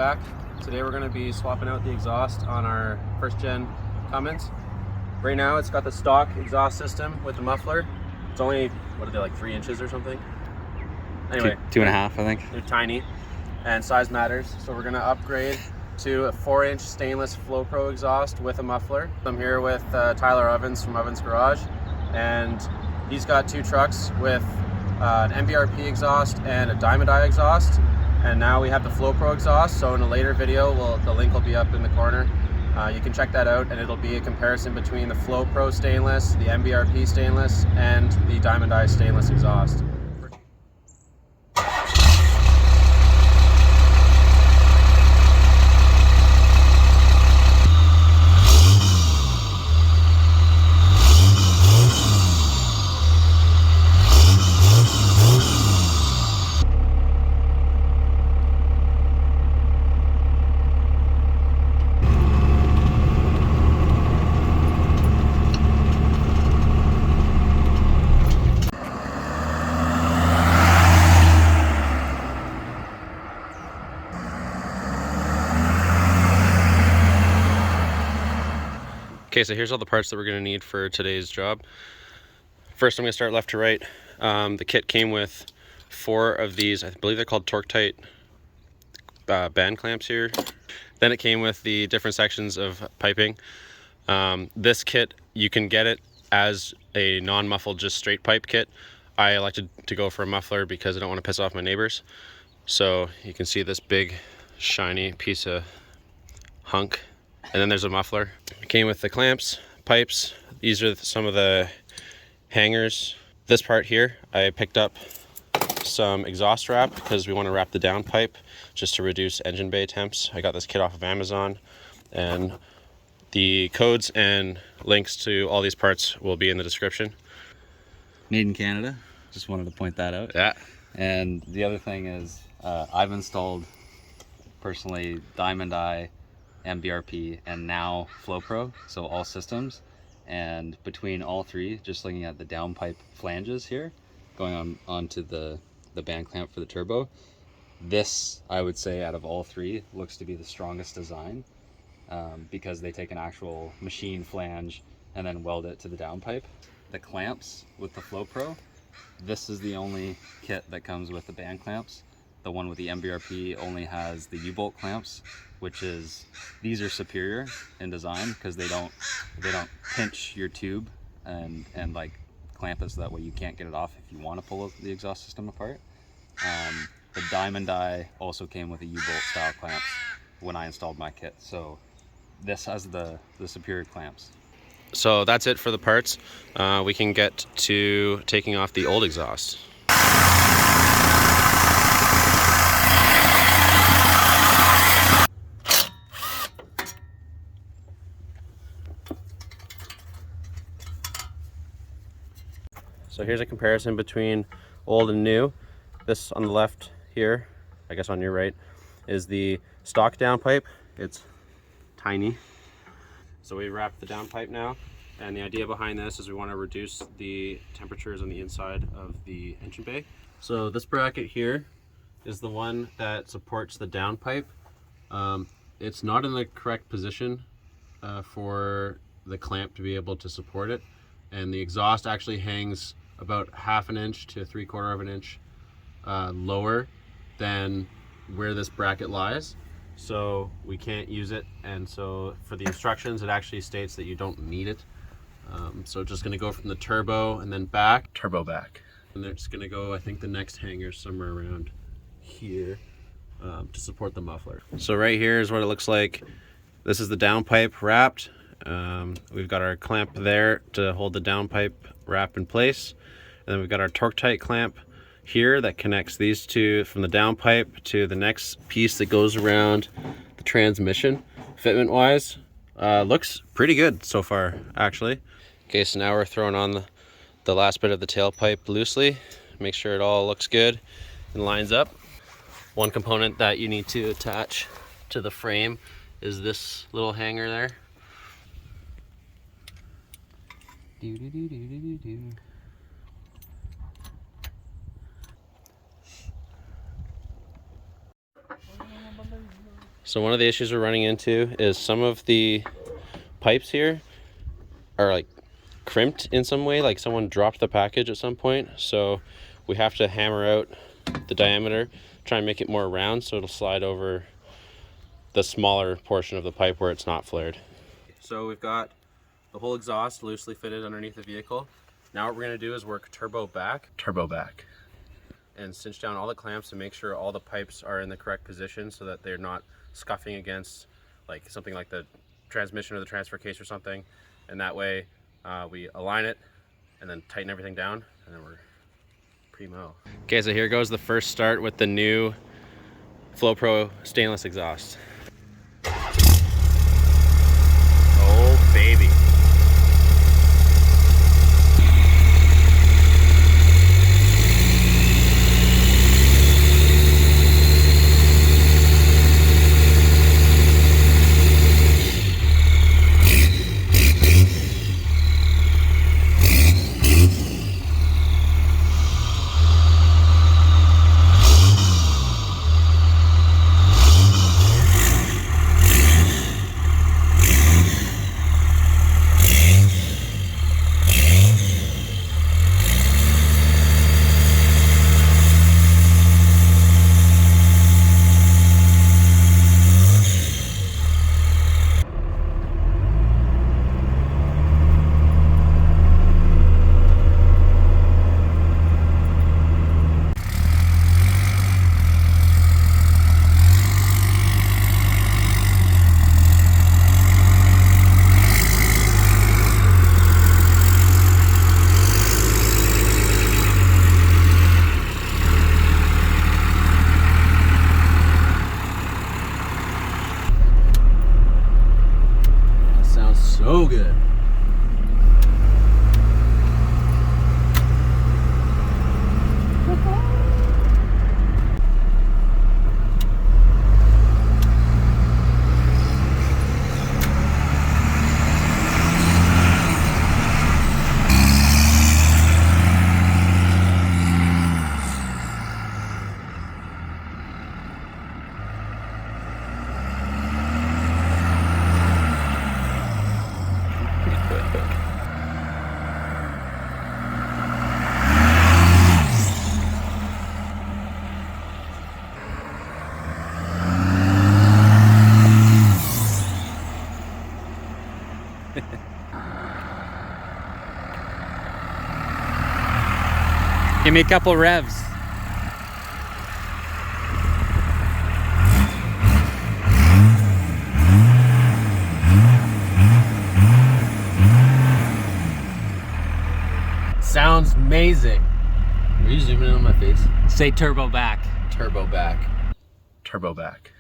back. Today we're going to be swapping out the exhaust on our first gen Cummins. Right now it's got the stock exhaust system with the muffler. It's only, what are they, like 3 inches or something? Anyway, two and a half, I think. They're tiny and size matters. So we're going to upgrade to a 4-inch stainless Flo Pro exhaust with a muffler. I'm here with Tyler Ovens from Ovens Garage, and he's got 2 trucks with an MBRP exhaust and a Diamond Eye exhaust. And now we have the Flo Pro exhaust, so in a later video, the link will be up in the corner. You can check that out, and it'll be a comparison between the Flo Pro stainless, the MBRP stainless, and the Diamond Eye stainless exhaust. Okay, so here's all the parts that we're going to need for today's job. First, I'm going to start left to right. The kit came with 4 of these, I believe they're called Torque-Tight band clamps here. Then it came with the different sections of piping. This kit, you can get it as a non-muffled, just straight pipe kit. I elected to go for a muffler because I don't want to piss off my neighbors. So you can see this big, shiny piece of hunk. And then there's a muffler. It came with the clamps, pipes. These are some of the hangers. This part here, I picked up some exhaust wrap because we want to wrap the downpipe just to reduce engine bay temps. I got this kit off of Amazon, and the codes and links to all these parts will be in the description. Made in Canada. Just wanted to point that out. Yeah. And the other thing is, I've installed personally Diamond Eye, MBRP, and now Flo Pro, so all systems. And between all 3, just looking at the downpipe flanges here, going onto the band clamp for the turbo, this, I would say, out of all 3, looks to be the strongest design, because they take an actual machine flange and then weld it to the downpipe. The clamps with the Flo Pro, this is the only kit that comes with the band clamps. The one with the MBRP only has the U-bolt clamps, which is, these are superior in design because they don't pinch your tube and like clamp it so that way you can't get it off if you want to pull the exhaust system apart. The Diamond Eye also came with a U-bolt style clamps when I installed my kit, so this has the superior clamps. So that's it for the parts. We can get to taking off the old exhaust. So here's a comparison between old and new. This on the left here, I guess on your right, is the stock downpipe. It's tiny. So we wrapped the downpipe now, and the idea behind this is we want to reduce the temperatures on the inside of the engine bay. So this bracket here is the one that supports the downpipe. It's not in the correct position for the clamp to be able to support it, and the exhaust actually hangs about 1/2 inch to 3/4 of an inch lower than where this bracket lies, so we can't use it. And so for the instructions, it actually states that you don't need it. So it's just going to go from the turbo and then back, turbo back, and it's going to go, I think the next hanger somewhere around here to support the muffler. So right here is what it looks like. This is the downpipe wrapped. We've got our clamp there to hold the downpipe wrap in place, and then we've got our Torque-Tight clamp here that connects these 2 from the downpipe to the next piece that goes around the transmission. Fitment wise, looks pretty good so far, actually. Okay, so now we're throwing on the last bit of the tailpipe loosely, make sure it all looks good and lines up. One component that you need to attach to the frame is this little hanger there. So one of the issues we're running into is some of the pipes here are like crimped in some way, like someone dropped the package at some point. So we have to hammer out the diameter, try and make it more round so it'll slide over the smaller portion of the pipe where it's not flared. So we've got the whole exhaust loosely fitted underneath the vehicle. Now what we're gonna do is work turbo back, and cinch down all the clamps to make sure all the pipes are in the correct position so that they're not scuffing against like something like the transmission or the transfer case or something. And that way we align it and then tighten everything down, and then we're primo. Okay, so here goes the first start with the new Flo Pro stainless exhaust. Oh baby. So good. Give me a couple revs. Sounds amazing. Are you zooming in on my face? Say turbo back. Turbo back. Turbo back.